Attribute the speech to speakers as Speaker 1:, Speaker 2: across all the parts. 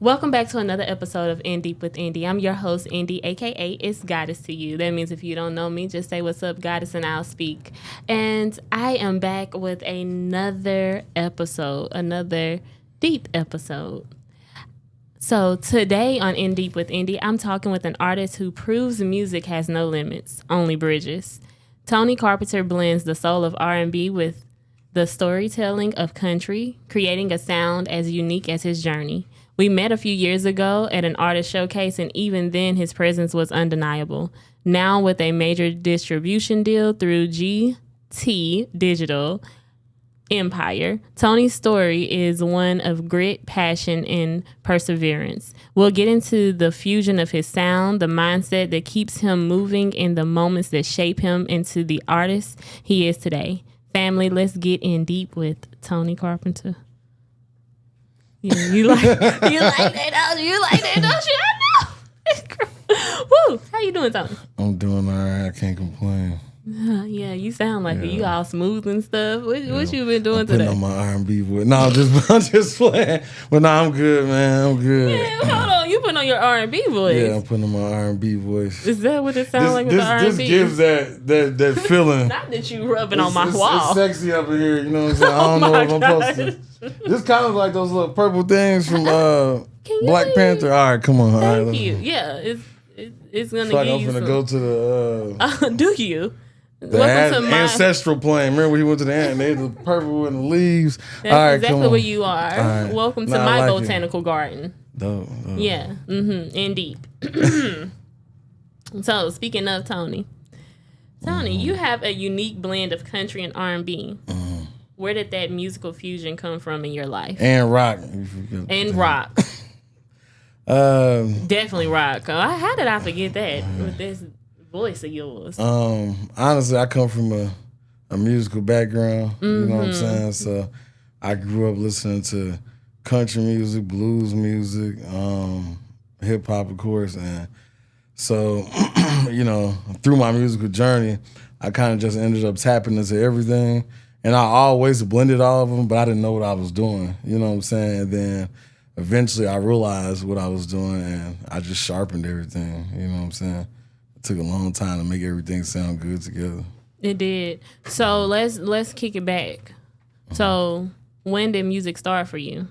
Speaker 1: Welcome back to another episode of In Deep with Indy. I'm your host, Indy, aka It's Goddess to You. That means if you don't know me, just say what's up, Goddess, and I'll speak. And I am back with another episode, another deep episode. So today on In Deep with Indy, I'm talking with an artist who proves music has no limits, only bridges. Tony Carpenter blends the soul of R&B with the storytelling of country, creating a sound as unique as his journey. We met a few years ago at an artist showcase, and even then his presence was undeniable. Now with a major distribution deal through GT Digital Empire, Tony's story is one of grit, passion, and perseverance. We'll get into the fusion of his sound, the mindset that keeps him moving, and the moments that shape him into the artist he is today. Family, let's get in deep with Tony Carpenter. Yeah, you like that, don't you? I know. Woo! How you doing, Tony?
Speaker 2: I'm doing all right. I can't complain.
Speaker 1: Yeah, you sound like you all smooth and stuff. What you been doing
Speaker 2: putting
Speaker 1: today?
Speaker 2: On my R&B voice. No, I'm just playing. But no, I'm good, man. I'm good.
Speaker 1: Man, hold on. You putting on your R&B voice?
Speaker 2: Yeah, I'm putting on my R&B voice.
Speaker 1: Is that what it sounds like with the R&B?
Speaker 2: This gives that feeling.
Speaker 1: Not that you rubbing on my wall.
Speaker 2: It's sexy up in here. You know what I'm saying? I don't know if I'm supposed to. This kind of like those little purple things from Black Panther. All right, come on.
Speaker 1: Thank you. Yeah, it's gonna.
Speaker 2: So
Speaker 1: give
Speaker 2: I'm
Speaker 1: you
Speaker 2: gonna go to the.
Speaker 1: Do you?
Speaker 2: The ancestral plane. Remember when he went to the ant and they had the purple and the leaves?
Speaker 1: That's
Speaker 2: all right,
Speaker 1: exactly where you are.
Speaker 2: Right.
Speaker 1: Welcome to my botanical garden.
Speaker 2: Dope.
Speaker 1: Yeah. Indeed. So speaking of Tony, you have a unique blend of country and R&B. Where did that musical fusion come from in your life?
Speaker 2: And rock.
Speaker 1: And rock. Definitely rock. How did I forget that with this voice of yours?
Speaker 2: Honestly, I come from a musical background. You know what I'm saying? So I grew up listening to country music, blues music, hip hop, of course, and so through my musical journey, I kind of just ended up tapping into everything, and I always blended all of them, but I didn't know what I was doing. You know what I'm saying? And then eventually, I realized what I was doing, and I just sharpened everything. You know what I'm saying? It took a long time to make everything sound good together.
Speaker 1: It did. So let's kick it back. So when did music start for you?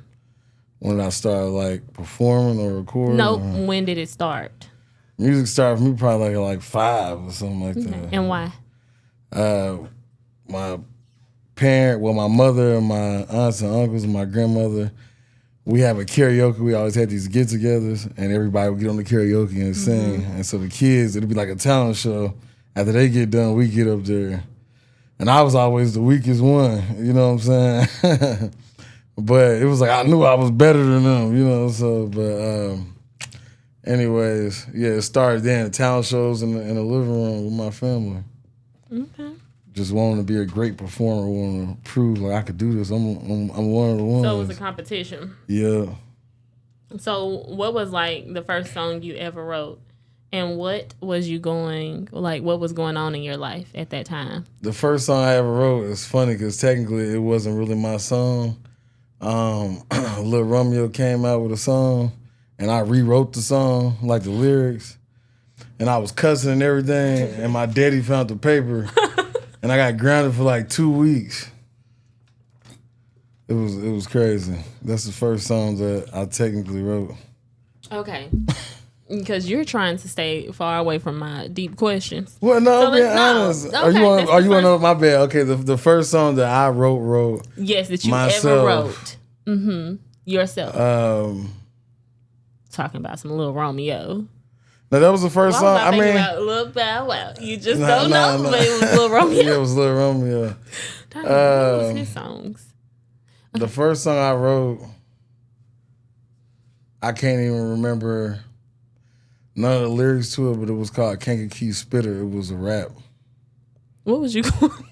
Speaker 2: When did I start like performing or recording?
Speaker 1: Nope. When did it start?
Speaker 2: Music started for me probably like 5 or something like that.
Speaker 1: And why?
Speaker 2: My mother and my aunts and uncles and my grandmother, we have a karaoke. We always had these get-togethers, and everybody would get on the karaoke and sing. And so the kids, it'd be like a talent show. After they get done, we get up there. And I was always the weakest one, you know what I'm saying? But it was like I knew I was better than them, you know. So, but anyways, yeah, it started then. Talent shows in the living room with my family.
Speaker 1: Okay.
Speaker 2: Just wanting to be a great performer, wanting to prove like I could do this. I'm one of the ones.
Speaker 1: So it was a competition.
Speaker 2: Yeah.
Speaker 1: So what was like the first song you ever wrote, and what was going on in your life at that time?
Speaker 2: The first song I ever wrote is funny because technically it wasn't really my song. Lil Romeo came out with a song, and I rewrote the song, like the lyrics, and I was cussing and everything, and my daddy found the paper, and I got grounded for like 2 weeks. It was crazy. That's the first song that I technically wrote.
Speaker 1: Okay. Because you're trying to stay far away from my deep questions.
Speaker 2: Well, no, I'm being honest.
Speaker 1: Okay,
Speaker 2: are you want to know my bad? Okay, the first song that I wrote.
Speaker 1: Yes, that you
Speaker 2: myself,
Speaker 1: ever wrote. Yourself. Talking about some Lil Romeo.
Speaker 2: No, that was the first song. I mean,
Speaker 1: about Lil Bow Wow. You just don't know, but it was Lil Romeo.
Speaker 2: Yeah, it was Lil Romeo.
Speaker 1: What was his songs?
Speaker 2: The first song I wrote, I can't even remember none of the lyrics to it, but it was called Kankakee Spitter. It was a rap.
Speaker 1: What was you going?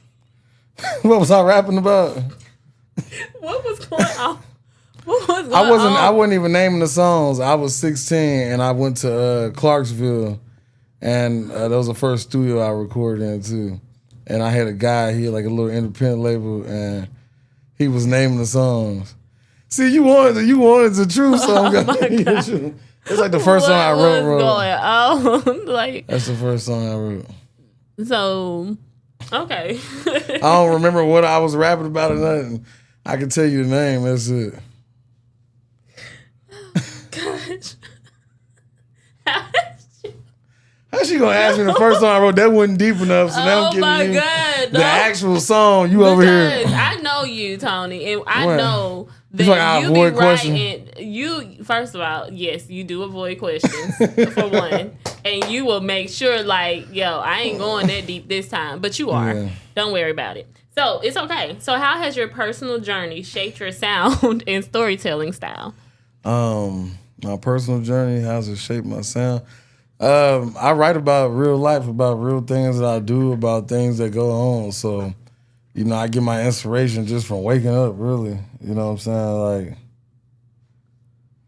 Speaker 2: What was I rapping about?
Speaker 1: What was going on?
Speaker 2: I wasn't even naming the songs. I was 16 and I went to Clarksville, and that was the first studio I recorded in too. And I had a guy, he had like a little independent label, and he was naming the songs. See, you wanted the truth song.
Speaker 1: Oh my God.
Speaker 2: It's like the first song I wrote.
Speaker 1: Like
Speaker 2: that's the first song I wrote.
Speaker 1: So, okay.
Speaker 2: I don't remember what I was rapping about or nothing. I can tell you the name. That's it.
Speaker 1: Gosh.
Speaker 2: How's she gonna ask me the first song I wrote? That wasn't deep enough. So now I'm giving you the actual song. You over here.
Speaker 1: I know you, Tony, and I know that
Speaker 2: like
Speaker 1: you be writing. You first of all, yes, you do avoid questions for one, and you will make sure, like, yo, I ain't going that deep this time, but you are. Yeah. Don't worry about it. So it's okay. So how has your personal journey shaped your sound and storytelling style?
Speaker 2: My personal journey, how's it shaped my sound? I write about real life, about real things that I do, about things that go on. So, you know, I get my inspiration just from waking up, really. You know what I'm saying?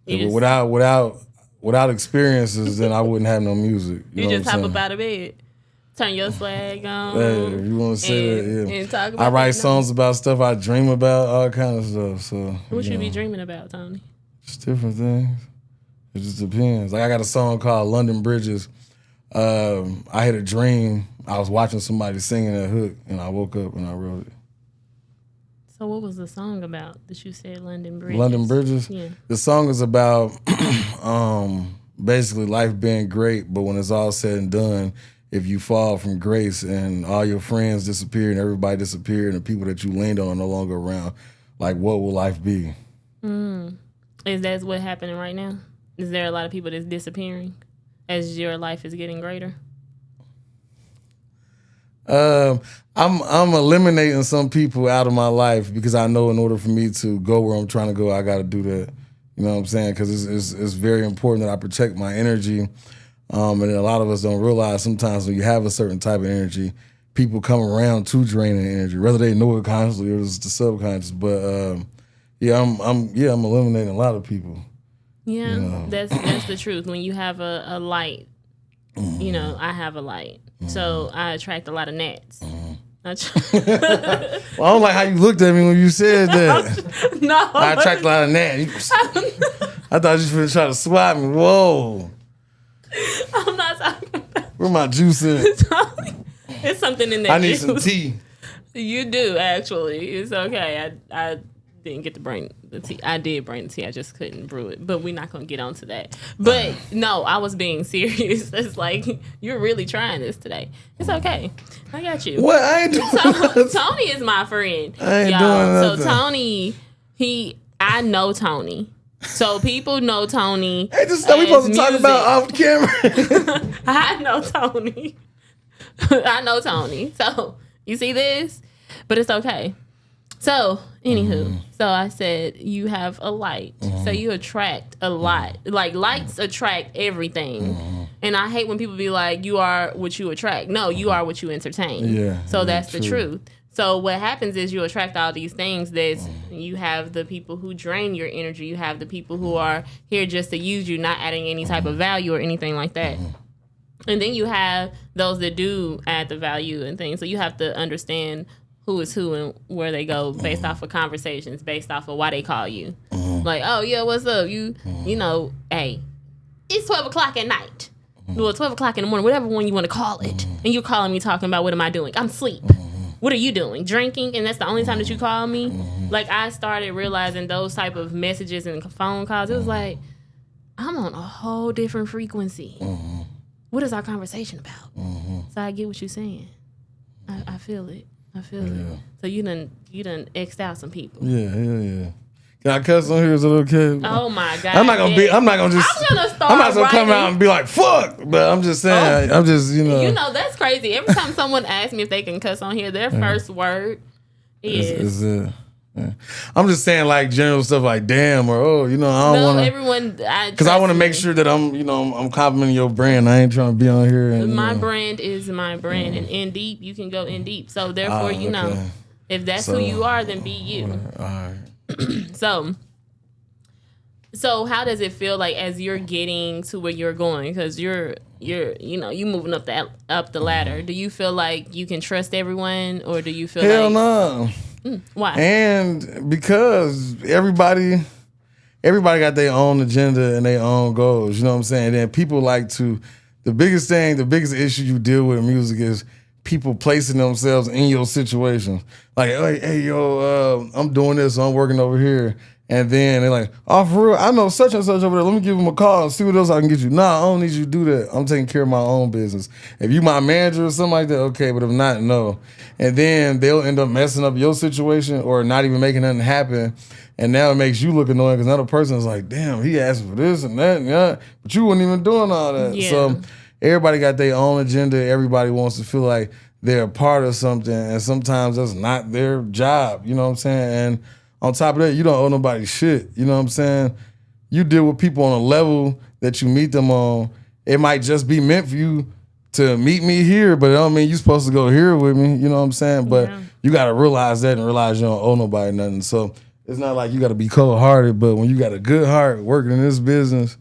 Speaker 2: Like, without experiences, then I wouldn't have no music.
Speaker 1: You just hop up out of bed, turn your swag on.
Speaker 2: Hey, if you want to say that, yeah. And talk about I write songs about stuff I dream about, all kind of stuff. So,
Speaker 1: what you be dreaming about, Tony?
Speaker 2: Just different things. It just depends. Like I got a song called London Bridges. I had a dream. I was watching somebody singing that hook, and I woke up and I wrote it.
Speaker 1: So what was the song about that you said London Bridges?
Speaker 2: London Bridges?
Speaker 1: Yeah.
Speaker 2: The song is about basically life being great, but when it's all said and done, if you fall from grace and all your friends disappear and everybody disappear and the people that you leaned on are no longer around, like what will life be?
Speaker 1: Is that what's happening right now? Is there a lot of people that's disappearing as your life is getting greater? I'm eliminating some people out of my life because I know in order for me to go where I'm trying to go, I got to do that. You know what I'm saying? Because it's very important that I protect my energy. And a lot of us don't realize sometimes when you have a certain type of energy, people come around to drain the energy, whether they know it consciously or it's the subconscious. But I'm eliminating a lot of people. Yeah, you know. That's the truth. When you have a light, you know, I have a light, so I attract a lot of gnats.
Speaker 2: Well, I don't like how you looked at me when you said that.
Speaker 1: No,
Speaker 2: I attract a lot of gnats. I thought you were trying to swat me. Whoa.
Speaker 1: I'm not talking about.
Speaker 2: Where my juice at?
Speaker 1: It's something in there.
Speaker 2: I need some tea.
Speaker 1: You do, actually. It's okay. I didn't get to bring the tea. I did bring the tea. I just couldn't brew it. But we're not going to get onto that. But no, I was being serious. It's like, you're really trying this today. It's okay. I got you.
Speaker 2: What? I ain't doing nothing.
Speaker 1: Tony is my friend.
Speaker 2: I ain't doing nothing.
Speaker 1: So Tony, I know Tony. So people know Tony.
Speaker 2: Hey, this is what we supposed to talk about off camera.
Speaker 1: I know Tony. I know Tony. So you see this? But it's okay. So, anywho, so I said you have a light. So you attract a lot. Like, lights attract everything. And I hate when people be like, you are what you attract. No, you are what you entertain.
Speaker 2: Yeah.
Speaker 1: So that's the truth. So what happens is you attract all these things that you have the people who drain your energy. You have the people who are here just to use you, not adding any type of value or anything like that. And then you have those that do add the value and things. So you have to understand who is who and where they go based off of conversations, based off of why they call you. Like, oh, yeah, what's up? You know, hey, it's 12 o'clock at night. Well, 12 o'clock in the morning, whatever one you want to call it. And you're calling me talking about what am I doing? I'm asleep. What are you doing? Drinking? And that's the only time that you call me? Like, I started realizing those type of messages and phone calls. It was like, I'm on a whole different frequency. What is our conversation about? So I get what you're saying. I feel it. I feel it. So you done X'd out some people.
Speaker 2: Yeah. Can I cuss on here? Is it okay?
Speaker 1: Oh my God!
Speaker 2: I'm not gonna come out and be like fuck. But I'm just saying. I'm just
Speaker 1: You know that's crazy. Every time someone asks me if they can cuss on here, their first word is.
Speaker 2: I'm just saying like general stuff like damn or I don't want to.
Speaker 1: Everyone.
Speaker 2: Because I want to make sure that I'm complimenting your brand. I ain't trying to be on here. And,
Speaker 1: my brand is my brand, and in deep you can go in deep. So therefore, if that's who you are, then be you.
Speaker 2: All right.
Speaker 1: So how does it feel like as you're getting to where you're going? Because you're moving up the ladder. Do you feel like you can trust everyone, or do you feel
Speaker 2: Hell no.
Speaker 1: Why?
Speaker 2: And because everybody got their own agenda and their own goals. You know what I'm saying? And then people like to, the biggest issue you deal with in music is people placing themselves in your situation. Like, hey, yo, I'm doing this, I'm working over here. And then they're like, oh, for real, I know such and such over there. Let me give him a call and see what else I can get you. Nah, I don't need you to do that. I'm taking care of my own business. If you my manager or something like that, okay, but if not, no. And then they'll end up messing up your situation or not even making nothing happen. And now it makes you look annoying because another person is like, damn, he asked for this and that and that, but you weren't even doing all that.
Speaker 1: Yeah.
Speaker 2: So everybody got their own agenda. Everybody wants to feel like they're a part of something, and sometimes that's not their job. You know what I'm saying? And on top of that, you don't owe nobody shit. You know what I'm saying? You deal with people on a level that you meet them on. It might just be meant for you to meet me here, but it don't mean you're supposed to go here with me. You know what I'm saying? But you got to realize that and realize you don't owe nobody nothing. So it's not like you got to be cold-hearted, but when you got a good heart working in this business,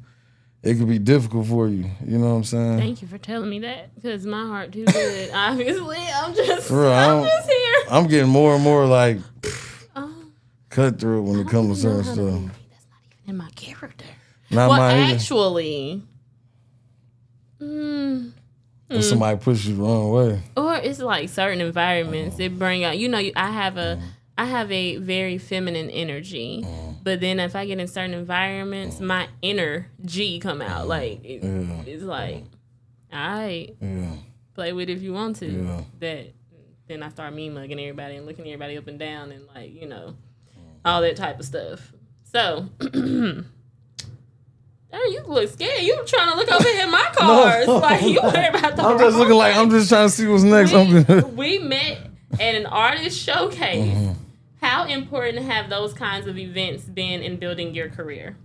Speaker 2: it could be difficult for you. You know what I'm saying?
Speaker 1: Thank you for telling me that, because my heart too good. Obviously, I'm just here.
Speaker 2: I'm getting more and more like cutthroat when it comes to certain stuff.
Speaker 1: That's not even in my character.
Speaker 2: Not mine
Speaker 1: actually,
Speaker 2: if somebody pushes you the wrong way,
Speaker 1: or it's like certain environments that bring out. I have a very feminine energy, but then if I get in certain environments, my inner G come out. Like it's like, all right, play with it if you want to.
Speaker 2: Yeah.
Speaker 1: That then I start mugging everybody and looking everybody up and down and like all that type of stuff. So. Hey, you look scared. You trying to look over here at my cars. Like, you worried about the
Speaker 2: I'm just looking like, I'm just trying to see what's next.
Speaker 1: We met at an artist showcase. How important have those kinds of events been in building your career?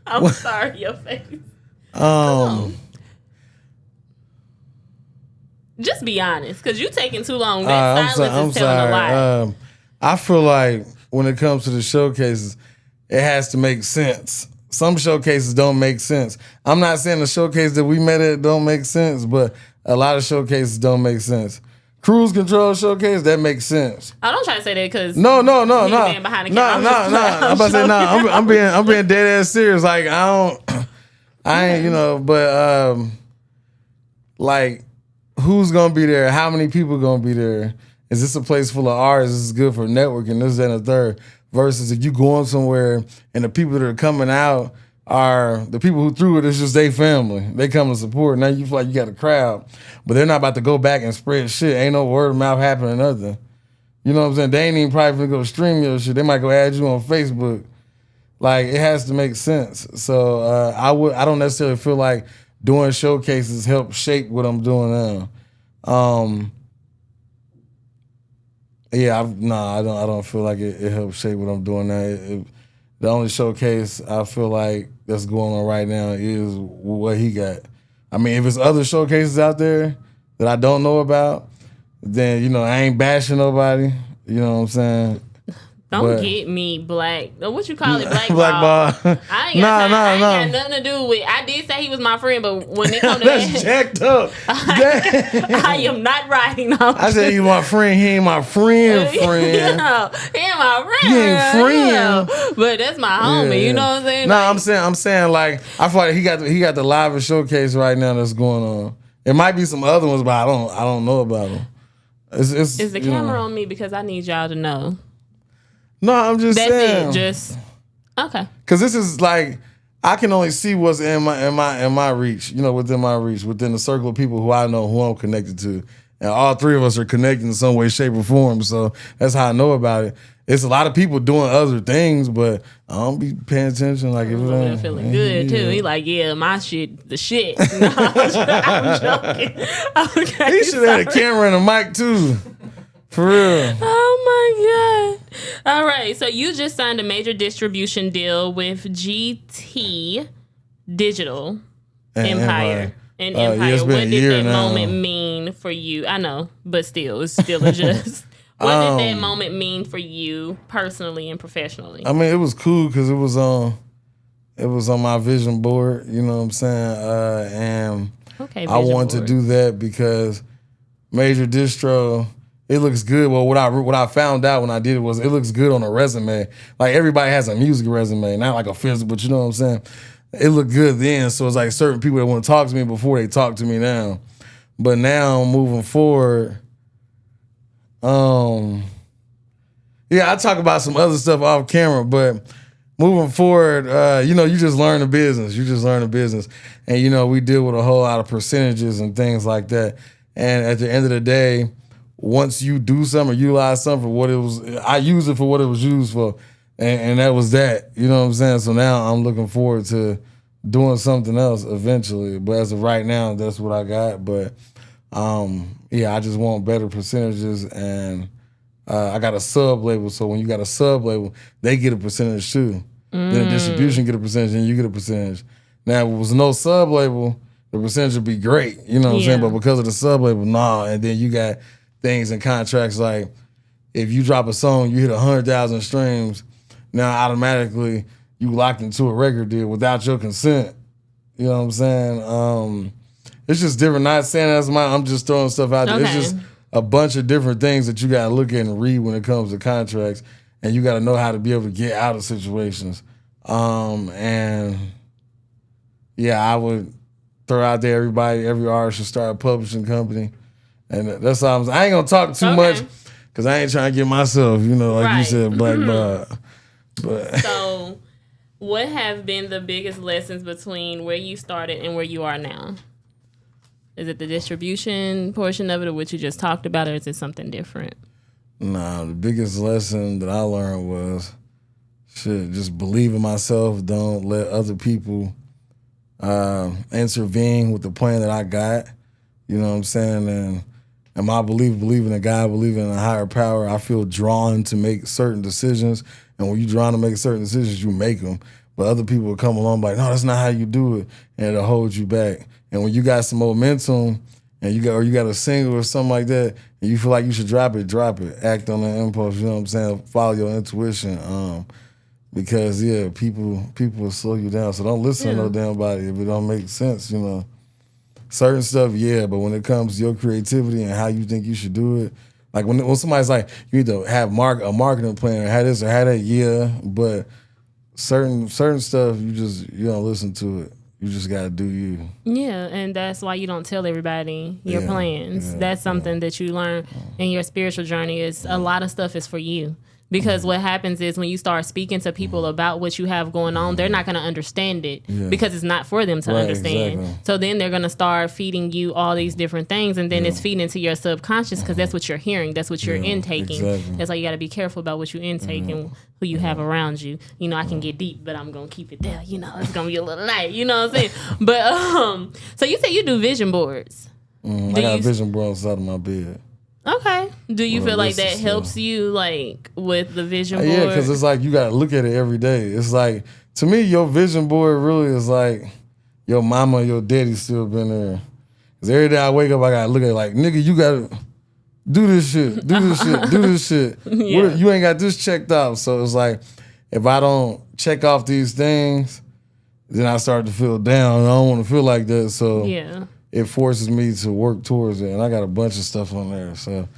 Speaker 1: I'm sorry, your face. Just be honest, because you taking too long. That silence is telling a lie.
Speaker 2: I feel like when it comes to the showcases, it has to make sense. Some showcases don't make sense. I'm not saying the showcase that we met at don't make sense, but a lot of showcases don't make sense. Cruise Control showcase, that makes sense.
Speaker 1: I don't try to say that because
Speaker 2: no.
Speaker 1: Behind the camera.
Speaker 2: I'm about to say no. I'm being dead ass serious. Like I ain't, but like who's gonna be there? How many people gonna be there? Is this a place full of artists? This is good for networking, this, that, and the third. Versus if you going somewhere and the people that are coming out are the people who threw it, it's just their family. They come to support. Now you feel like you got a crowd, but they're not about to go back and spread shit. Ain't no word of mouth happening or nothing. You know what I'm saying? They ain't even probably gonna go stream your shit. They might go add you on Facebook. Like, it has to make sense. So I don't necessarily feel like doing showcases help shape what I'm doing now. I don't feel like it helps shape what I'm doing now. The only showcase I feel like that's going on right now is what he got. I mean, if it's other showcases out there that I don't know about, then, I ain't bashing nobody. You know what I'm saying?
Speaker 1: Don't get me black. What you call it? Black
Speaker 2: ball.
Speaker 1: I ain't got nothing to do with. I did say he was my friend, but when it comes to
Speaker 2: that's jacked up.
Speaker 1: I am not riding on.
Speaker 2: I said he's my friend. He ain't my friend.
Speaker 1: He ain't my friend.
Speaker 2: He ain't friend.
Speaker 1: But that's my homie. Yeah. You know what I'm saying?
Speaker 2: No, I'm saying like I feel like he got the live showcase right now that's going on. It might be some other ones, but I don't know about them.
Speaker 1: Is the camera on me because I need y'all to know?
Speaker 2: No, I'm just saying.
Speaker 1: That's it. Just okay.
Speaker 2: Because this is like I can only see what's in my reach. Within my reach, within the circle of people who I know, who I'm connected to, and all three of us are connected in some way, shape, or form. So that's how I know about it. It's a lot of people doing other things, but I don't be paying attention. Like if it ain't
Speaker 1: feeling good too. He like, my shit, the shit. No, I'm joking. Okay,
Speaker 2: he should have had a camera and a mic too. For real.
Speaker 1: Oh my God. All right. So you just signed a major distribution deal with GT Digital Empire. And Empire. What did that moment mean for you? I know, but still, it's still just. What did that moment mean for you personally and professionally?
Speaker 2: I mean, it was cool because it was on my vision board. You know what I'm saying? And I wanted to do that because major distro. It looks good. Well, what I found out when I did it was it looks good on a resume. Like everybody has a music resume, not like a physical, but you know what I'm saying? It looked good then. So it's like certain people that want to talk to me before they talk to me now. But now moving forward, I talk about some other stuff off camera, but moving forward, you just learn the business. You just learn the business. And, we deal with a whole lot of percentages and things like that. And at the end of the day, once you do something or utilize something for what it was, I use it for what it was used for. And that was that. You know what I'm saying? So now I'm looking forward to doing something else eventually. But as of right now, that's what I got. But, I just want better percentages. And I got a sub label. So when you got a sub label, they get a percentage too. Then the distribution get a percentage and you get a percentage. Now, if it was no sub label, the percentage would be great. You know what I'm saying? But because of the sub label, nah. And then you got things and contracts like if you drop a song, you hit 100,000 streams, now automatically you locked into a record deal without your consent. You know what I'm saying? It's just different. Not saying that's I'm just throwing stuff out there.
Speaker 1: Okay.
Speaker 2: It's just a bunch of different things that you got to look at and read when it comes to contracts, and you got to know how to be able to get out of situations. I would throw out there every artist should start a publishing company. And that's all I ain't gonna talk too much because I ain't trying to get myself, like you said, blackballed. But
Speaker 1: so, what have been the biggest lessons between where you started and where you are now? Is it the distribution portion of it, or what you just talked about, or is it something different?
Speaker 2: Nah, the biggest lesson that I learned was, just believe in myself. Don't let other people intervene with the plan that I got. You know what I'm saying? And my believing in God, believing in a higher power, I feel drawn to make certain decisions. And when you're drawn to make certain decisions, you make them. But other people will come along like, no, that's not how you do it. And it'll hold you back. And when you got some momentum and you got a single or something like that, and you feel like you should drop it. Act on the impulse, you know what I'm saying? Follow your intuition. Because, people will slow you down. So don't listen to no damn body if it don't make sense, Certain stuff, but when it comes to your creativity and how you think you should do it, like when somebody's like, you need to have a marketing plan or have this or have that, but certain stuff, you don't listen to it. You just got to do you.
Speaker 1: Yeah, and that's why you don't tell everybody your plans. That's something that you learn in your spiritual journey is a lot of stuff is for you. Because what happens is when you start speaking to people about what you have going on, they're not going to understand it because it's not for them to understand. Exactly. So then they're going to start feeding you all these different things, and then it's feeding into your subconscious because that's what you're hearing. That's what you're intaking. Exactly. That's why you got to be careful about what you intake and who you have around you. I can get deep, but I'm going to keep it there. It's going to be a little light. You know what I'm saying? But so you say you do vision boards.
Speaker 2: I got a vision board on the side of my bed.
Speaker 1: Okay. Do you feel like that helps you, like, with the vision board?
Speaker 2: Yeah, because it's like you got to look at it every day. It's like, to me, your vision board really is like your mama and your daddy still been there. Because every day I wake up, I got to look at it like, nigga, you got to do this shit, do this shit. You ain't got this checked off. So it's like, if I don't check off these things, then I start to feel down. I don't want to feel like that. So it forces me to work towards it. And I got a bunch of stuff on there. So,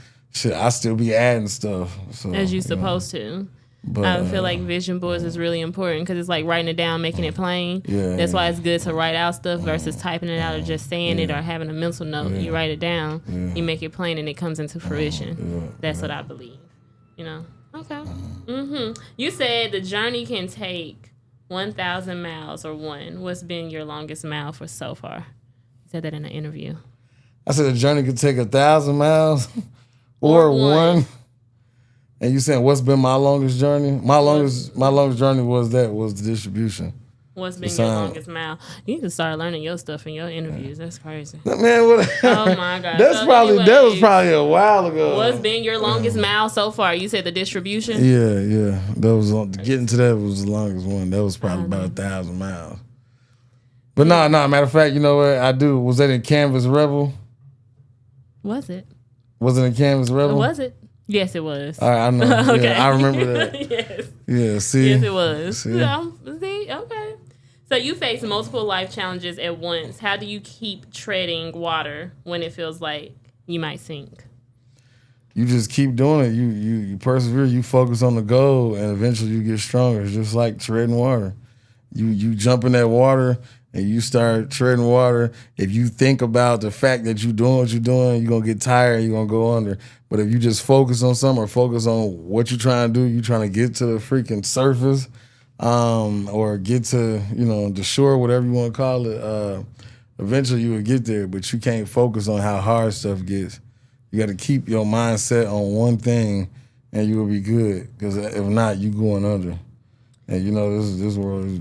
Speaker 2: I still be adding stuff. So,
Speaker 1: as you supposed to. But, I feel like vision boards is really important because it's like writing it down, making it plain. That's why it's good to write out stuff versus typing it out or just saying it or having a mental note. You write it down, you make it plain, and it comes into fruition. That's what I believe. Okay. You said the journey can take 1,000 miles or one. What's been your longest mile for so far? You said that in an interview.
Speaker 2: I said the journey could take 1,000 miles or one. And you saying what's been my longest journey? My longest journey was the distribution.
Speaker 1: What's been your longest mile? You can start learning your stuff in your interviews. That's crazy.
Speaker 2: Man, what?
Speaker 1: Oh my God.
Speaker 2: That was probably a while ago.
Speaker 1: What's been your longest mile so far? You said the distribution?
Speaker 2: Yeah. That was getting to that was the longest one. That was probably about 1,000 miles. But no, matter of fact, you know what I do? Was that in Canvas Rebel?
Speaker 1: Was it?
Speaker 2: Was it in Canvas Rebel?
Speaker 1: Was it? Yes, it was.
Speaker 2: All right, I know.
Speaker 1: Okay.
Speaker 2: Yeah, I remember that.
Speaker 1: Yes.
Speaker 2: Yeah, see?
Speaker 1: Yes, it was.
Speaker 2: See?
Speaker 1: See? Okay. So you face multiple life challenges at once. How do you keep treading water when it feels like you might sink?
Speaker 2: You just keep doing it. You persevere. You focus on the goal, and eventually you get stronger. It's just like treading water. You jump in that water and you start treading water. If you think about the fact that you're doing what you're doing, you're gonna get tired. You're gonna go under. But if you just focus on something or focus on what you're trying to do, you're trying to get to the freaking surface, or get to the shore, whatever you want to call it. Eventually you will get there. But you can't focus on how hard stuff gets. You got to keep your mindset on one thing, and you will be good. Because if not, you going under. And this world is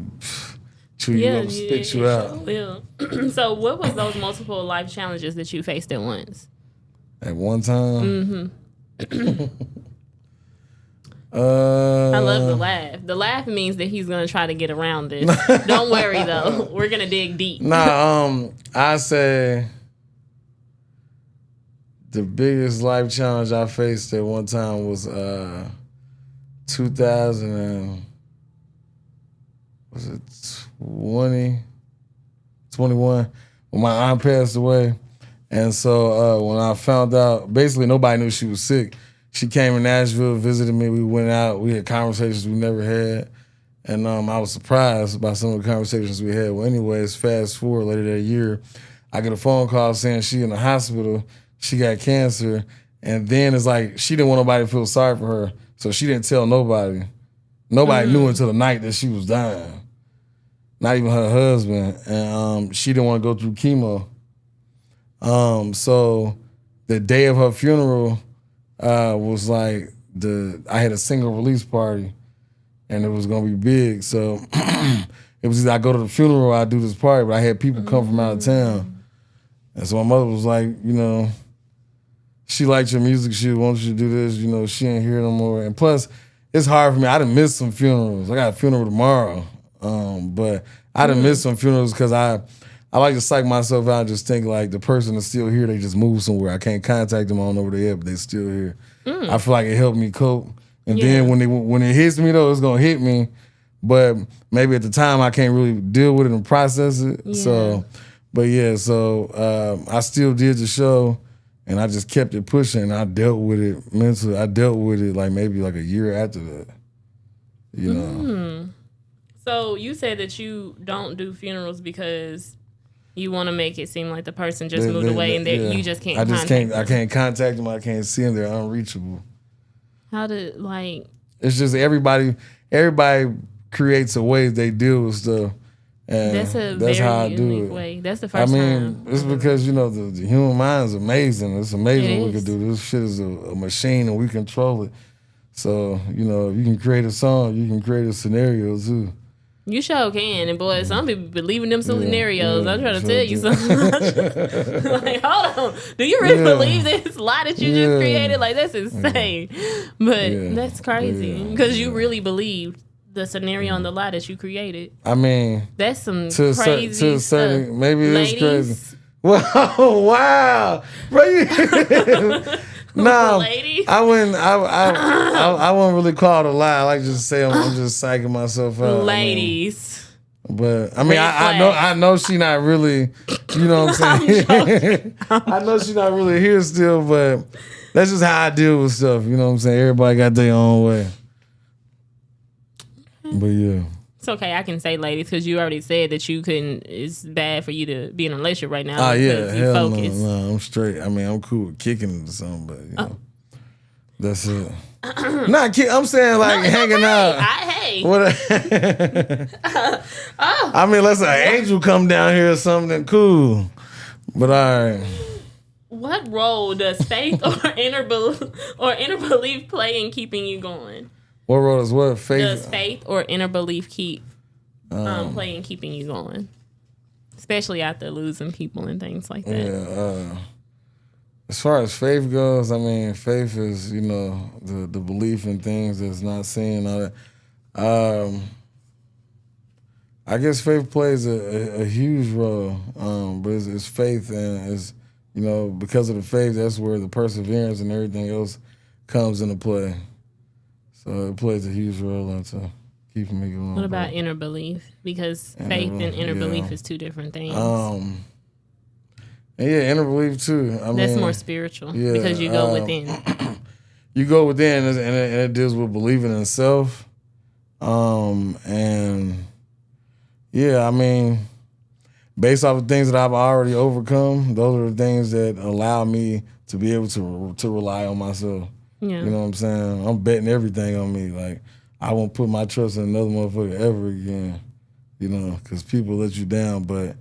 Speaker 2: chew you up, spit you out.
Speaker 1: Sure will. So, what was those multiple life challenges that you faced at once?
Speaker 2: At one time.
Speaker 1: Mm-hmm. I love the laugh. The laugh means that he's gonna try to get around this. Don't worry though, we're gonna dig deep.
Speaker 2: I say the biggest life challenge I faced at one time was 21 when my aunt passed away. And so when I found out, basically nobody knew she was sick. She came to Nashville, visited me. We went out. We had conversations we never had. And I was surprised by some of the conversations we had. Well, anyways, fast forward later that year, I get a phone call saying she in the hospital. She got cancer. And then it's like she didn't want nobody to feel sorry for her. So she didn't tell nobody. Nobody knew until the night that she was dying. Not even her husband. And she didn't want to go through chemo. So the day of her funeral was like I had a single release party, and it was gonna be big. So it was either I go to the funeral or I do this party, but I had people come from out of town. And so my mother was like, she liked your music, she wants you to do this, she ain't here no more. And plus, it's hard for me. I done missed some funerals. I got a funeral tomorrow. But I done missed some funerals because I like to psych myself out and just think like the person is still here, they just moved somewhere. I can't contact them, I don't know where they at, but they still here. I feel like it helped me cope. And then when it hits me though, it's gonna hit me. But maybe at the time I can't really deal with it and process it. Yeah. So I still did the show and I just kept it pushing. I dealt with it mentally. I dealt with it like maybe like a year after that.
Speaker 1: So you said that you don't do funerals because you want to make it seem like the person just moved away and that you just can't contact them.
Speaker 2: I can't contact them. I can't see them. They're unreachable.
Speaker 1: How did
Speaker 2: It's just everybody creates a way they deal with stuff. And
Speaker 1: that's a
Speaker 2: very
Speaker 1: how
Speaker 2: I do
Speaker 1: unique
Speaker 2: it.
Speaker 1: way. That's the first time.
Speaker 2: It's because, the human mind is amazing. It's amazing what we can do. This shit is a machine and we control it. So, if you can create a song, you can create a scenario too.
Speaker 1: You sure can. And boy, some people believe in them scenarios. I'm trying to tell you something. Like, hold on. Do you really believe this lie that you just created? Like, that's insane. But that's crazy. Because you really believed the scenario on the lie that you created.
Speaker 2: I mean,
Speaker 1: that's some crazy stuff.
Speaker 2: Maybe it is crazy. Wow. Bro, no,
Speaker 1: ladies.
Speaker 2: I wouldn't really call it a lie. I like to just say I'm just psyching myself out.
Speaker 1: Ladies.
Speaker 2: But I know she not really, you know what I'm saying? I know she not really here still, but that's just how I deal with stuff. You know what I'm saying? Everybody got their own way. But yeah.
Speaker 1: It's okay, I can say ladies because you already said that you couldn't. It's bad for you to be in a relationship right now.
Speaker 2: Oh yeah, hell no, I'm straight. I mean, I'm cool with kicking it or something, but that's it. Not kick. I'm saying like hanging out. I mean, let's an angel come down here or something cool. But all right.
Speaker 1: What role does faith or inner belief play in keeping you going?
Speaker 2: What role does what?
Speaker 1: Does faith or inner belief play in keeping you going? Especially after losing people and things like that.
Speaker 2: Yeah. As far as faith goes, I mean, faith is, the belief in things that's not seen. All that. I guess faith plays a huge role, but it's faith and it's, because of the faith, that's where the perseverance and everything else comes into play. So it plays a huge role into keeping me going.
Speaker 1: What about inner belief? Because faith and inner belief is two different things.
Speaker 2: And yeah, inner belief too.
Speaker 1: That's more spiritual because you go within.
Speaker 2: You go within, and it deals with believing in self. And yeah, I mean, based off of things that I've already overcome, those are the things that allow me to be able to rely on myself.
Speaker 1: Yeah.
Speaker 2: You know what I'm saying? I'm betting everything on me. Like, I won't put my trust in another motherfucker ever again. You know, because people let you down, but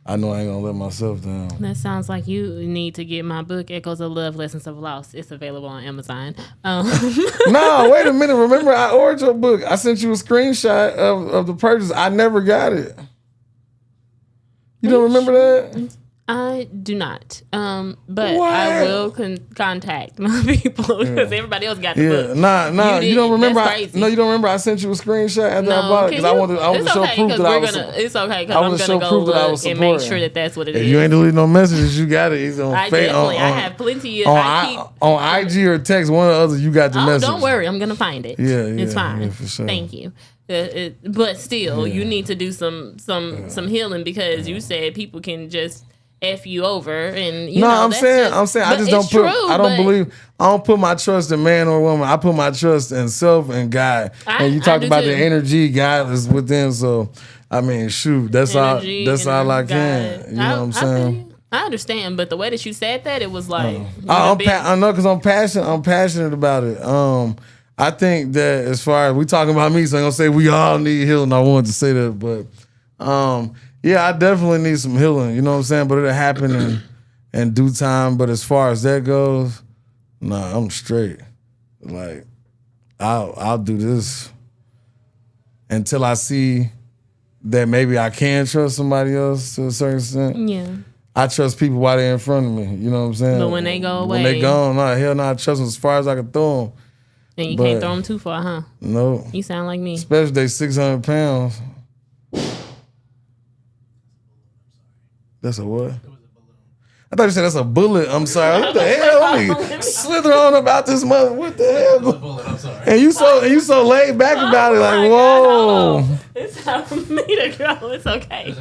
Speaker 2: I know I ain't gonna let myself down.
Speaker 1: That sounds like you need to get my book, Echoes of Love, Lessons of Loss. It's available on Amazon.
Speaker 2: No, wait a minute. Remember, I ordered your book. I sent you a screenshot of the purchase. I never got it. You don't remember that?
Speaker 1: I do not. But
Speaker 2: What?
Speaker 1: I will contact my people because everybody else got the book.
Speaker 2: Nah. You don't remember?
Speaker 1: That's crazy.
Speaker 2: You don't remember? I sent you a screenshot after I bought it because I wanted to show proof that I was.
Speaker 1: It's okay because I'm gonna go look and make sure that that's what it is.
Speaker 2: If you ain't deleting no messages, you got it. It's on
Speaker 1: I have plenty of.
Speaker 2: On IG or text, one or the other, you got the message.
Speaker 1: Don't worry, I'm gonna find it.
Speaker 2: Yeah,
Speaker 1: it's fine.
Speaker 2: Yeah, for sure.
Speaker 1: Thank you. But still, you need to do some healing because you said people can just F you over and
Speaker 2: I'm saying I just don't I don't put my trust in man or woman. I put my trust in self and God. And you talked about the energy God is within, so I mean, shoot, that's all I can. You know what I'm saying?
Speaker 1: I understand, but the way that you said that, it was like
Speaker 2: I know because I'm passionate about it. I think that as far as we talking about me, so I'm gonna say we all need healing. I wanted to say that, but yeah, I definitely need some healing. You know what I'm saying? But it'll happen in due time. But as far as that goes, nah, I'm straight. Like I'll do this until I see that maybe I can trust somebody else to a certain extent.
Speaker 1: Yeah.
Speaker 2: I trust people while they're in front of me. You know what I'm saying?
Speaker 1: But when they go away,
Speaker 2: when they gone, hell no, I trust them as far as I can throw them.
Speaker 1: And you can't throw them too far, huh?
Speaker 2: No.
Speaker 1: You sound like me.
Speaker 2: Especially they 600 pounds. That's a what? I thought you said that's a bullet. I'm sorry. What the hell? Let me slither on about this mother. What the hell?
Speaker 3: That's a bullet. I'm sorry.
Speaker 2: And you so laid back about it. Like, whoa.
Speaker 1: God, it's time for me to go. It's okay.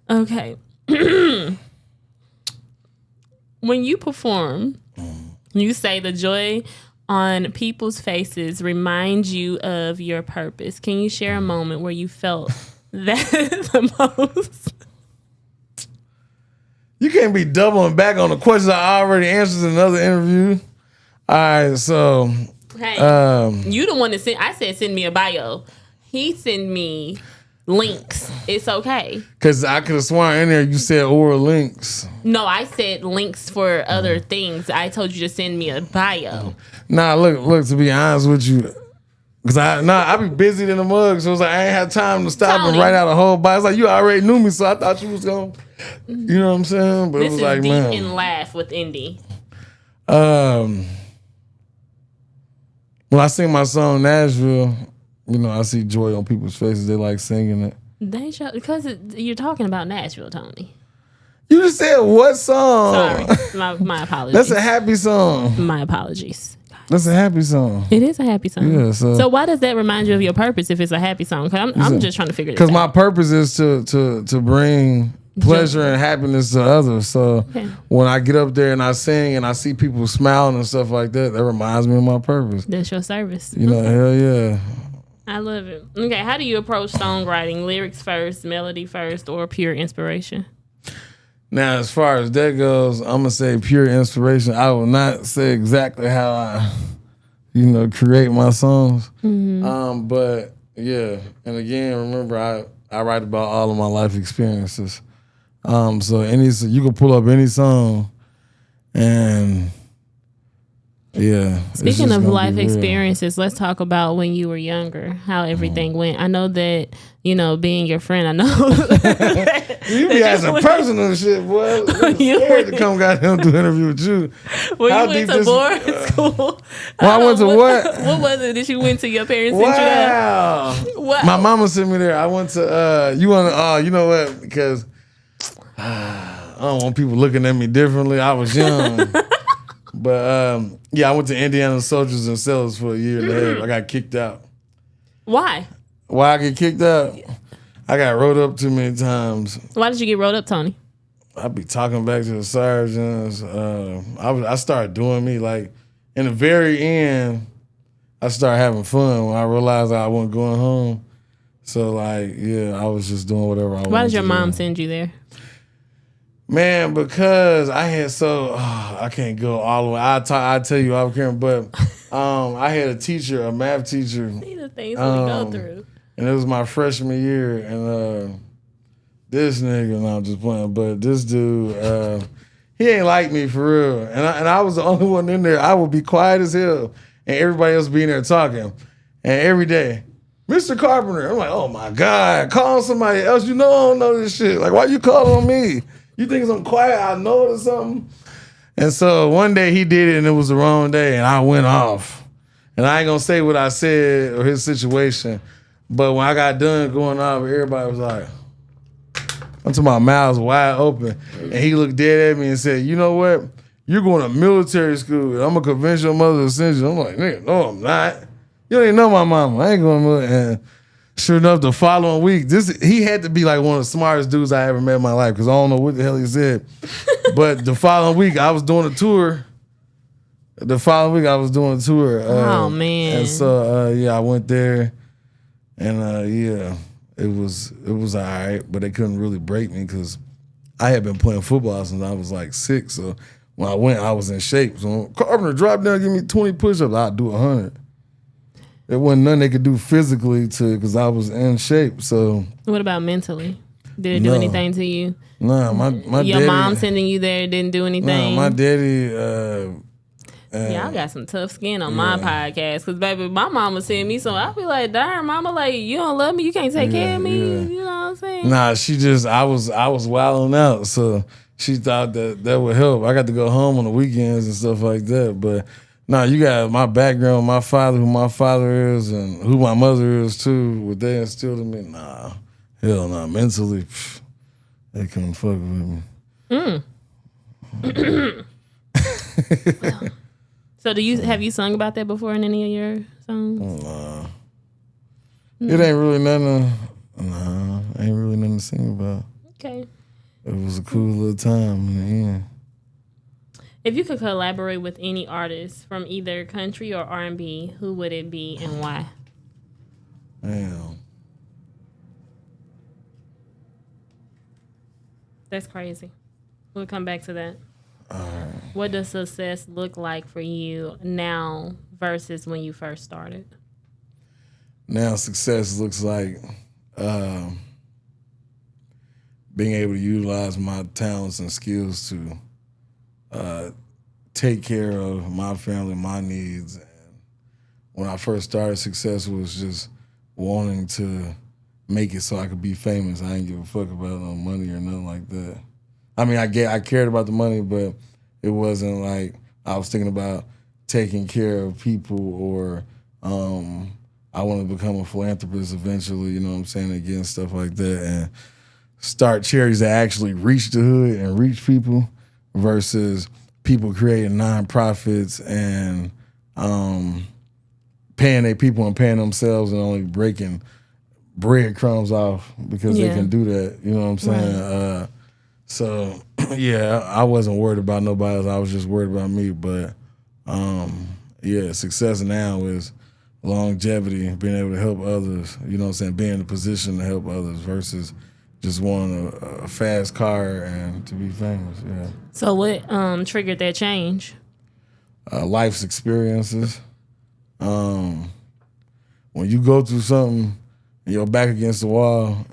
Speaker 1: Okay. When you perform, you say the joy on people's faces reminds you of your purpose. Can you share a moment where you felt that the most?
Speaker 2: You can't be doubling back on the questions I already answered in another interview. All right, so
Speaker 1: hey, you the one that sent. I said send me a bio. He sent me links. It's okay.
Speaker 2: Because I could have sworn in there you said or links.
Speaker 1: No, I said links for other things. I told you to send me a bio.
Speaker 2: Nah, look. To be honest with you, because I be busy in the mug, so it's like I ain't had time to stop and write out a whole bio. It's like you already knew me, so I thought you was gonna. You know what I'm saying? But
Speaker 1: This
Speaker 2: it was
Speaker 1: is
Speaker 2: like,
Speaker 1: deep
Speaker 2: man.
Speaker 1: and laugh with Indy.
Speaker 2: When I sing my song Nashville, I see joy on people's faces. They like singing it.
Speaker 1: Because you're talking about Nashville, Tony.
Speaker 2: You just said what song?
Speaker 1: Sorry, my apologies.
Speaker 2: That's a happy song.
Speaker 1: My apologies.
Speaker 2: That's a happy song.
Speaker 1: It is a happy song.
Speaker 2: Yeah. So
Speaker 1: why does that remind you of your purpose if it's a happy song? Because I'm just trying to figure this out.
Speaker 2: Because my purpose is to bring pleasure and happiness to others. So when I get up there and I sing and I see people smiling and stuff like that, that reminds me of my purpose.
Speaker 1: That's your service.
Speaker 2: Hell yeah.
Speaker 1: I love it. Okay, how do you approach songwriting? Lyrics first, melody first, or pure inspiration?
Speaker 2: Now, as far as that goes, I'm going to say pure inspiration. I will not say exactly how I, create my songs. Mm-hmm. But, yeah. And again, remember, I write about all of my life experiences. So you can pull up any song and... Yeah.
Speaker 1: Speaking of life experiences, let's talk about when you were younger, how everything went. I know that, being your friend, I know.
Speaker 2: You be asking personal shit, boy. I'm scared to come goddamn do an interview with you.
Speaker 1: Well, you went to boarding school.
Speaker 2: Well, I went to what?
Speaker 1: What was it that you went to your parents sent you there?
Speaker 2: Wow. My mama sent me there. I went to, you know what? Because I don't want people looking at me differently. I was young. But I went to Indiana Soldiers and Sellers for a year and a half. I got kicked out.
Speaker 1: Why?
Speaker 2: Why I get kicked out? I got rolled up too many times.
Speaker 1: Why did you get rolled up, Tony?
Speaker 2: I be talking back to the sergeants. I started doing me. Like, in the very end, I started having fun when I realized I wasn't going home. So, like, yeah, I was just doing whatever I wanted.
Speaker 1: Why did your mom send you there?
Speaker 2: Man, because I had I can't go all the way. I tell you off camera, but I had a teacher, a math teacher.
Speaker 1: See the things we go through.
Speaker 2: And it was my freshman year, and this nigga, no, I'm just playing, but this dude, he ain't like me for real. And I was the only one in there. I would be quiet as hell, and everybody else be in there talking. And every day, Mr. Carpenter, I'm like, oh my God, call somebody else. You know I don't know this shit. Like, why you calling on me? You think I'm quiet? I know it or something? And so one day he did it, and it was the wrong day, and I went off. And I ain't gonna say what I said or his situation, but when I got done going off, everybody was like, I'm talking about mouths wide open. And he looked dead at me and said, you know what? You're going to military school. I'm going to convince your mother to send you. I'm like, nigga, no, I'm not. You don't even know my mama. I ain't going to military. And sure enough, the following week, he had to be like one of the smartest dudes I ever met in my life because I don't know what the hell he said. But the following week, I was doing a tour.
Speaker 1: Oh, man.
Speaker 2: And so, yeah, I went there. And, yeah. It was all right, but they couldn't really break me because I had been playing football since I was like 6. So when I went, I was in shape. So Carpenter, drop down, give me 20 push-ups. I'd do 100. There wasn't nothing they could do physically because I was in shape. So
Speaker 1: what about mentally? Did it do anything to you?
Speaker 2: Nah, my
Speaker 1: your
Speaker 2: daddy,
Speaker 1: mom sending you there didn't do anything?
Speaker 2: Nah, my daddy.
Speaker 1: Y'all got some tough skin on my podcast because, baby, my mama sent me, so I be like, darn, mama, like, you don't love me, you can't take care of me, you know what I'm saying?
Speaker 2: Nah, I was wilding out, so she thought that would help. I got to go home on the weekends and stuff like that, but nah, you got my background, my father, who my father is, and who my mother is too, what they instilled in me, nah, hell nah, mentally, they couldn't fuck with me.
Speaker 1: So have you sung about that before in any of your songs?
Speaker 2: Nah. It ain't really nothing to sing about.
Speaker 1: Okay.
Speaker 2: It was a cool little time in the end.
Speaker 1: If you could collaborate with any artist from either country or R&B, who would it be and why?
Speaker 2: Damn.
Speaker 1: That's crazy. We'll come back to that.
Speaker 2: All right.
Speaker 1: What does success look like for you now versus when you first started?
Speaker 2: Now success looks like being able to utilize my talents and skills to take care of my family, my needs. And when I first started, success was just wanting to make it so I could be famous. I didn't give a fuck about no money or nothing like that. I mean, I cared about the money, but it wasn't like I was thinking about taking care of people or I want to become a philanthropist eventually, you know what I'm saying, again, stuff like that, and start charities that actually reach the hood and reach people versus people creating nonprofits and paying their people and paying themselves and only breaking breadcrumbs off because they can do that, you know what I'm saying? Right. So, yeah, I wasn't worried about nobody else. I was just worried about me. But, yeah, success now is longevity, being able to help others, you know what I'm saying, being in a position to help others versus just wanting a fast car and to be famous, yeah.
Speaker 1: So what triggered that change?
Speaker 2: Life's experiences. When you go through something and you're back against the wall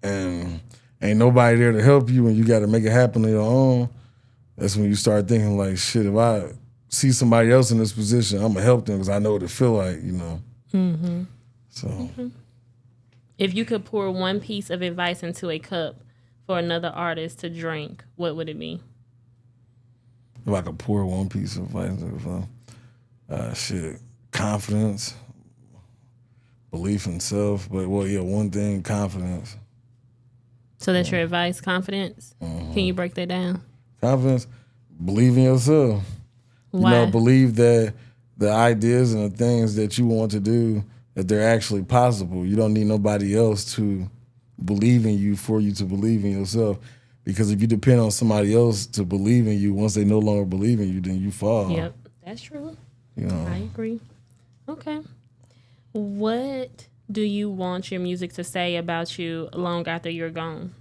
Speaker 2: and ain't nobody there to help you and you got to make it happen on your own, that's when you start thinking like, shit, if I see somebody else in this position, I'm going to help them because I know what it feel like, you know. Mm-hmm. So. Mm-hmm.
Speaker 1: If you could pour one piece of advice into a cup for another artist to drink, what would it be?
Speaker 2: If I could pour one piece of advice into a cup, shit, confidence, belief in self, but, well, yeah, one thing, confidence.
Speaker 1: So that's your advice, confidence? Mm-hmm. Can you break that down?
Speaker 2: Confidence, believe in yourself.
Speaker 1: Why?
Speaker 2: You know, believe that the ideas and the things that you want to do, that they're actually possible. You don't need nobody else to believe in you for you to believe in yourself. Because if you depend on somebody else to believe in you, once they no longer believe in you, then you fall.
Speaker 1: Yep, that's true.
Speaker 2: You know,
Speaker 1: I agree. Okay. What do you want your music to say about you long after you're gone?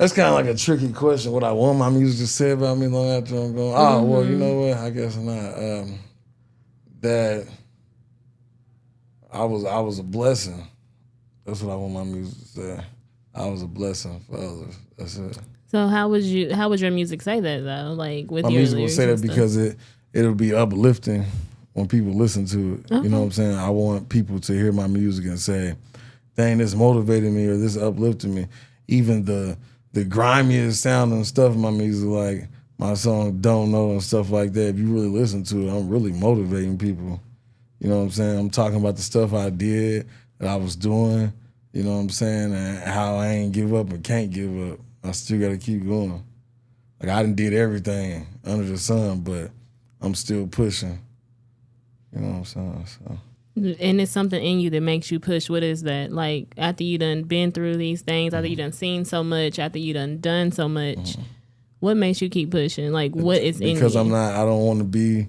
Speaker 2: that's kind of like a tricky question. What I want my music to say about me long after I'm gone. Oh, well, you know what? I guess not. That I was a blessing. That's what I want my music to say. I was a blessing for others. That's it.
Speaker 1: So how would your music say that though? Like with
Speaker 2: My
Speaker 1: your
Speaker 2: music will
Speaker 1: lyrics
Speaker 2: say
Speaker 1: and
Speaker 2: that
Speaker 1: stuff?
Speaker 2: because it'll be uplifting when people listen to it. You know what I'm saying? I want people to hear my music and say, dang, this motivated me or this uplifted me. Even the grimiest sounding stuff in my music, like my song Don't Know and stuff like that, if you really listen to it, I'm really motivating people. You know what I'm saying? I'm talking about the stuff I did, that I was doing, you know what I'm saying, and how I ain't give up and can't give up. I still got to keep going. Like, I done did everything under the sun, but I'm still pushing. You know what I'm saying? So.
Speaker 1: And it's something in you that makes you push. What is that? Like, after you done been through these things, after you done seen so much, after you done so much, what makes you keep pushing? Like, what is in you?
Speaker 2: Because I don't want to be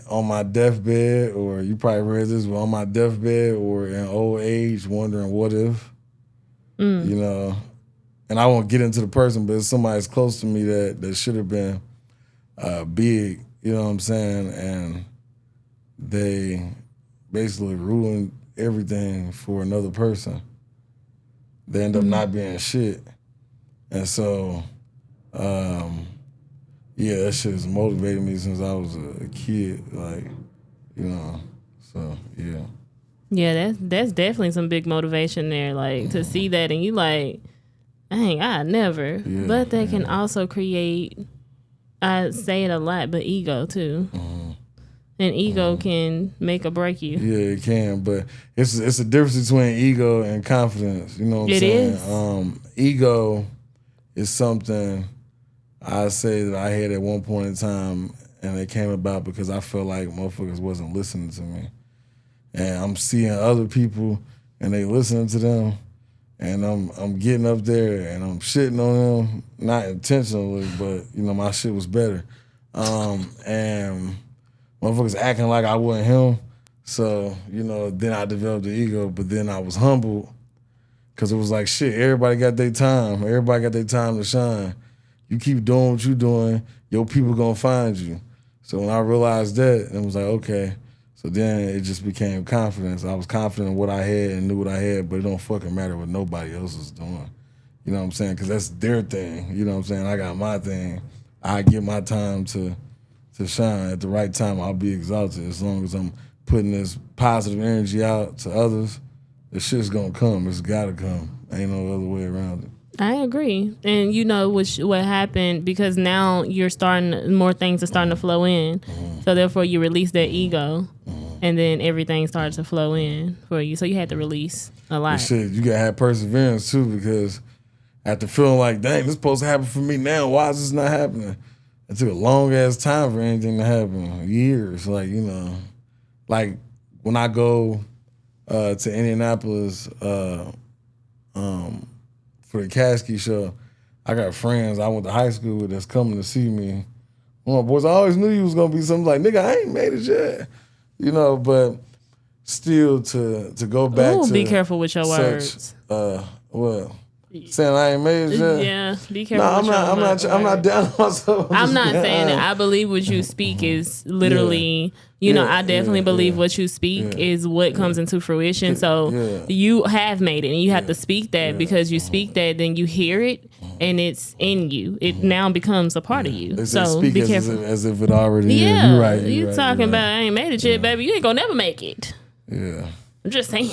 Speaker 2: on my deathbed, or you probably read this, but on my deathbed or in old age wondering what if, you know. And I won't get into the person, but it's somebody that's close to me that should have been big, you know what I'm saying? And they basically ruined everything for another person. They end up not being shit. And so, yeah, that shit has motivated me since I was a kid, like, you know, so, yeah.
Speaker 1: Yeah, that's definitely some big motivation there, like, to see that and you like, dang, I never.
Speaker 2: Yeah,
Speaker 1: but that can also create, I say it a lot, but ego too. And ego can make or break you.
Speaker 2: Yeah, it can, but it's a difference between ego and confidence. You know what I'm saying?
Speaker 1: It is.
Speaker 2: Ego is something I say that I had at one point in time, and it came about because I felt like motherfuckers wasn't listening to me. And I'm seeing other people, and they listening to them, and I'm getting up there, and I'm shitting on them, not intentionally, but, you know, my shit was better. And motherfuckers acting like I wasn't him. So, you know, then I developed the ego, but then I was humbled because it was like, shit, everybody got their time. Everybody got their time to shine. You keep doing what you doing, your people gonna find you. So when I realized that, it was like, okay. So then it just became confidence. I was confident in what I had and knew what I had, but it don't fucking matter what nobody else is doing. You know what I'm saying? Because that's their thing. You know what I'm saying? I got my thing. I get my time to shine. At the right time, I'll be exalted. As long as I'm putting this positive energy out to others, the shit's gonna come. It's gotta come. Ain't no other way around it.
Speaker 1: I agree. And you know what happened, because now more things are starting to flow in. So therefore you release that ego and then everything starts to flow in for you. So you had to release a lot.
Speaker 2: But shit, you gotta have perseverance too, because after feeling like, dang, this is supposed to happen for me now, why is this not happening? It took a long ass time for anything to happen. Years, like, you know. Like when I go to Indianapolis for the Casky show, I got friends I went to high school with that's coming to see me. One of my boys, I always knew you was gonna be something like, nigga, I ain't made it yet. You know, but still to go back to
Speaker 1: be careful with your words.
Speaker 2: What? Saying I ain't made it yet?
Speaker 1: Yeah, be careful with your words.
Speaker 2: I'm not down on myself.
Speaker 1: I'm not saying that. I believe what you speak is literally, you know, I definitely believe what you speak is what comes into fruition. So you have made it, and you have to speak that because you speak that, then you hear it, and it's in you. It now becomes a part of you.
Speaker 2: They
Speaker 1: so
Speaker 2: speak
Speaker 1: be careful.
Speaker 2: as if it already is.
Speaker 1: Yeah,
Speaker 2: You're right.
Speaker 1: You talking about I ain't made it yet, baby. You ain't gonna never make it.
Speaker 2: Yeah.
Speaker 1: I'm just saying.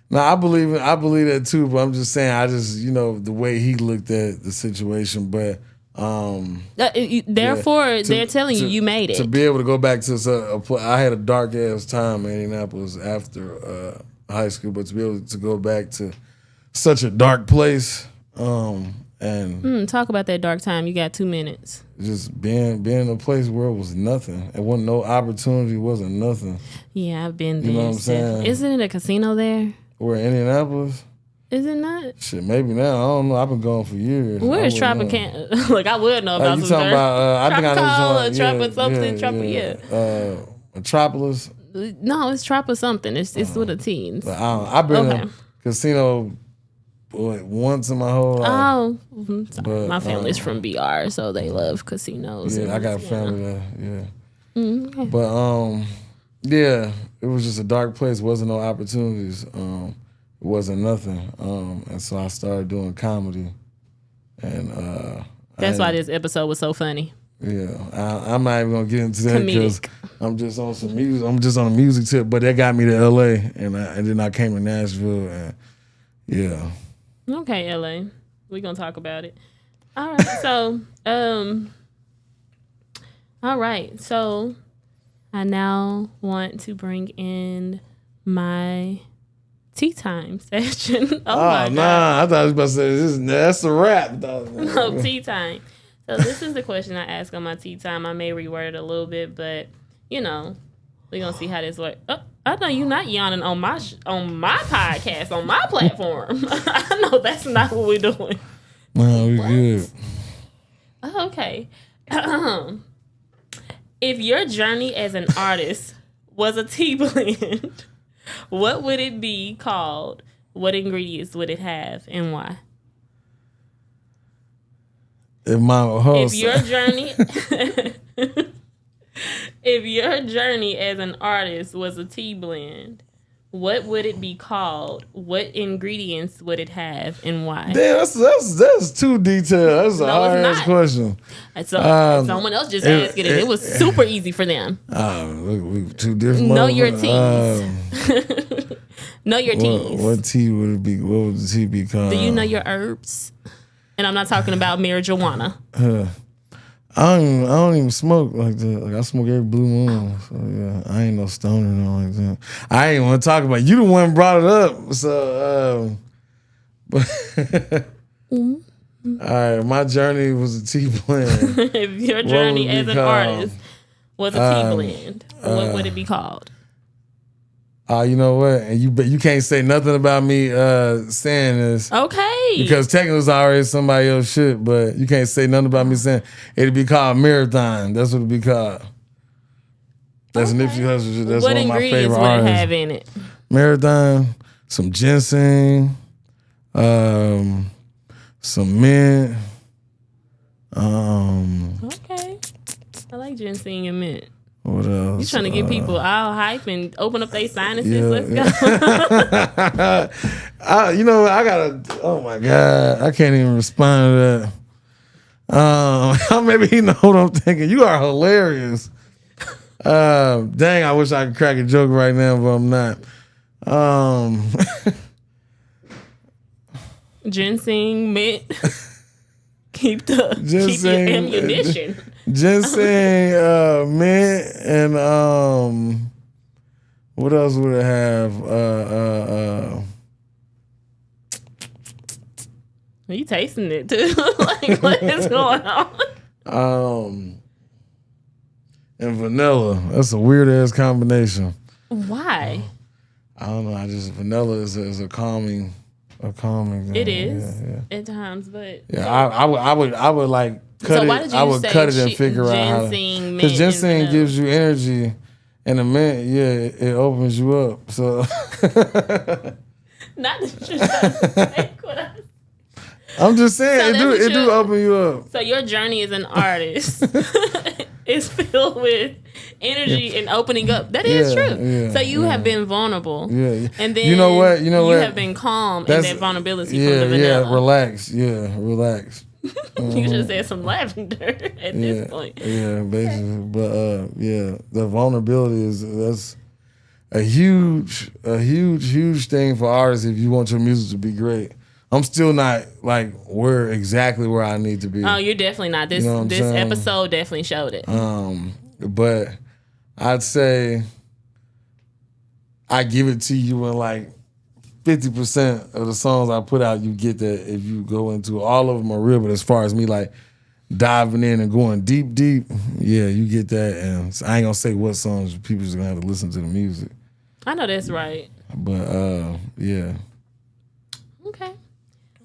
Speaker 2: No, I believe that too, but I'm just saying, you know, the way he looked at the situation, but
Speaker 1: therefore they're telling you made it.
Speaker 2: To be able to go back to I had a dark ass time in Indianapolis after high school, but to be able to go back to such a dark place, and And
Speaker 1: talk about that dark time. You got 2 minutes.
Speaker 2: Just being in a place where it was nothing. It wasn't no opportunity, wasn't nothing.
Speaker 1: Yeah, I've been there.
Speaker 2: You know what I'm saying?
Speaker 1: Isn't it a casino there?
Speaker 2: We're in Indianapolis.
Speaker 1: Is it not?
Speaker 2: Shit, maybe now. I don't know. I've been going for years.
Speaker 1: Where is Tropicana? Look, I would know about
Speaker 2: you talking about? I think I know. Metropolis.
Speaker 1: No, it's Trop something. It's with a teens.
Speaker 2: I've been in a casino once in my whole life.
Speaker 1: Oh, but, my family's from BR, so they love casinos.
Speaker 2: Yeah, I got family there. Yeah,
Speaker 1: okay.
Speaker 2: But yeah, it was just a dark place. Wasn't no opportunities. It wasn't nothing. And so I started doing comedy, and
Speaker 1: that's why this episode was so funny.
Speaker 2: Yeah, I'm not even gonna get into that because I'm just on some music. I'm just on a music tip, but that got me to LA, and then I came to Nashville, and yeah.
Speaker 1: Okay, LA, we're gonna talk about it. All right, so I now want to bring in my tea time session.
Speaker 2: Oh nah, I thought I was about to say that's a wrap.
Speaker 1: No, tea time. So this is the question I ask on my tea time. I may reword it a little bit, but we're gonna see how this works. Oh, I know you're not yawning on my podcast on my platform. I know that's not what we're doing.
Speaker 2: No, we good.
Speaker 1: Oh, okay. If your journey as an artist was a tea blend, what would it be called? What ingredients would it have, and why? If your journey as an artist was a tea blend, what would it be called? What ingredients would it have, and why?
Speaker 2: Damn, that's too detailed. That's a hard ass question.
Speaker 1: So someone else just asked it, and it was super easy for them.
Speaker 2: We two different.
Speaker 1: Know your teas. Know your teas.
Speaker 2: What tea would it be? What would the tea be called?
Speaker 1: Do you know your herbs? And I'm not talking about marijuana.
Speaker 2: I don't even smoke like that. Like I smoke every blue moon. So yeah, I ain't no stoner no like that. I ain't want to talk about it. You the one brought it up. So all right, my journey was a tea blend.
Speaker 1: If your journey as an artist was a tea blend, what would it be called?
Speaker 2: You know what? And you can't say nothing about me saying this.
Speaker 1: Okay.
Speaker 2: Because technically it's already somebody else's shit, but you can't say nothing about me saying it'd be called Marathon. That's what it'd be called. That's Nipsey Hussle. That's one of my favorite artists. What ingredients would it have
Speaker 1: in it?
Speaker 2: Marathon, some ginseng, some mint.
Speaker 1: Okay. I like ginseng and mint.
Speaker 2: What else?
Speaker 1: You trying to get people all hype and open up their sinuses?
Speaker 2: Yeah,
Speaker 1: Let's go.
Speaker 2: I gotta. Oh my God, I can't even respond to that. Maybe he know what I'm thinking. You are hilarious. Dang, I wish I could crack a joke right now, but I'm not.
Speaker 1: Ginseng, mint. Keep your ammunition.
Speaker 2: Ginseng, mint, and what else would it have?
Speaker 1: Are you tasting it too? Like, what is going on?
Speaker 2: And vanilla. That's a weird ass combination.
Speaker 1: Why?
Speaker 2: I don't know. Vanilla is a calming thing.
Speaker 1: It is at times, but
Speaker 2: yeah, I would like cut it. I would cut it and figure out how. Because ginseng gives you energy, and the mint, it opens you up. So.
Speaker 1: Not that you're trying to say what I.
Speaker 2: I'm just saying it do open you up.
Speaker 1: So your journey as an artist is filled with energy and opening up. That is true. Yeah, so you have been vulnerable.
Speaker 2: Yeah.
Speaker 1: And then
Speaker 2: you know what?
Speaker 1: You have been calm in that vulnerability from the vanilla.
Speaker 2: Relax. Yeah, relax.
Speaker 1: You should have said some lavender at this point.
Speaker 2: Yeah, basically. But the vulnerability that's a huge thing for artists if you want your music to be great. I'm still not like where I need to be.
Speaker 1: Oh, you're definitely not. This episode definitely showed it.
Speaker 2: But I'd say I give it to you in like 50% of the songs I put out, you get that if you go into all of them are real. But as far as me like diving in and going deep, yeah, you get that. And I ain't gonna say what songs people just gonna have to listen to the music.
Speaker 1: I know that's right.
Speaker 2: But yeah.
Speaker 1: Okay.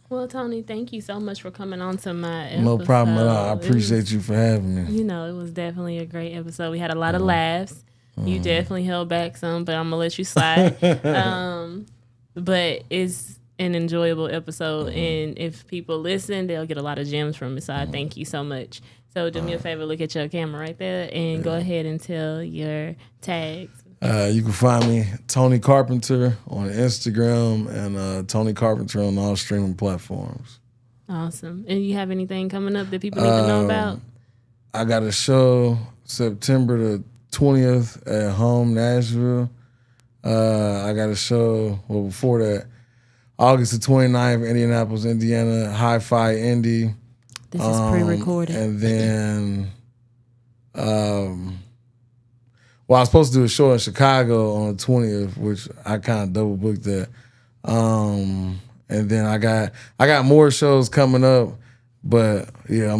Speaker 1: Well, Tony, thank you so much for coming on to my episode.
Speaker 2: No problem at all. I appreciate you for having me.
Speaker 1: You know, it was definitely a great episode. We had a lot of laughs. You definitely held back some, but I'm gonna let you slide. But it's an enjoyable episode, and if people listen, they'll get a lot of gems from it. So I thank you so much. So do me a favor, look at your camera right there, and go ahead and tell your tags.
Speaker 2: You can find me Tony Carpenter on Instagram and Tony Carpenter on all streaming platforms.
Speaker 1: Awesome. And you have anything coming up that people need to know about?
Speaker 2: I got a show September the 20th at Home Nashville. I got a show, well, before that, August the 29th, Indianapolis, Indiana, Hi-Fi Indy.
Speaker 1: This is pre-recorded.
Speaker 2: And then, well, I was supposed to do a show in Chicago on the 20th, which I kind of double booked that. And then I got more shows coming up, but yeah,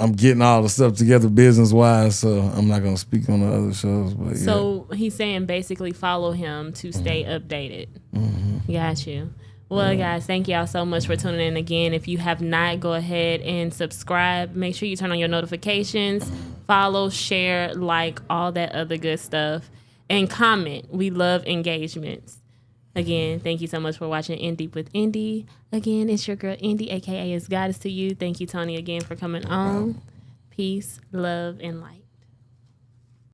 Speaker 2: I'm getting all the stuff together business-wise, so I'm not going to speak on the other shows. But yeah.
Speaker 1: So he's saying basically follow him to stay updated. Got you. Well, guys, thank y'all so much for tuning in again. If you have not, go ahead and subscribe. Make sure you turn on your notifications, follow, share, like, all that other good stuff, and comment. We love engagements. Again, thank you so much for watching In Deep with Indy. Again, it's your girl Indy, a.k.a. It's Goddess to You. Thank you, Tony, again for coming on. Peace, love, and light.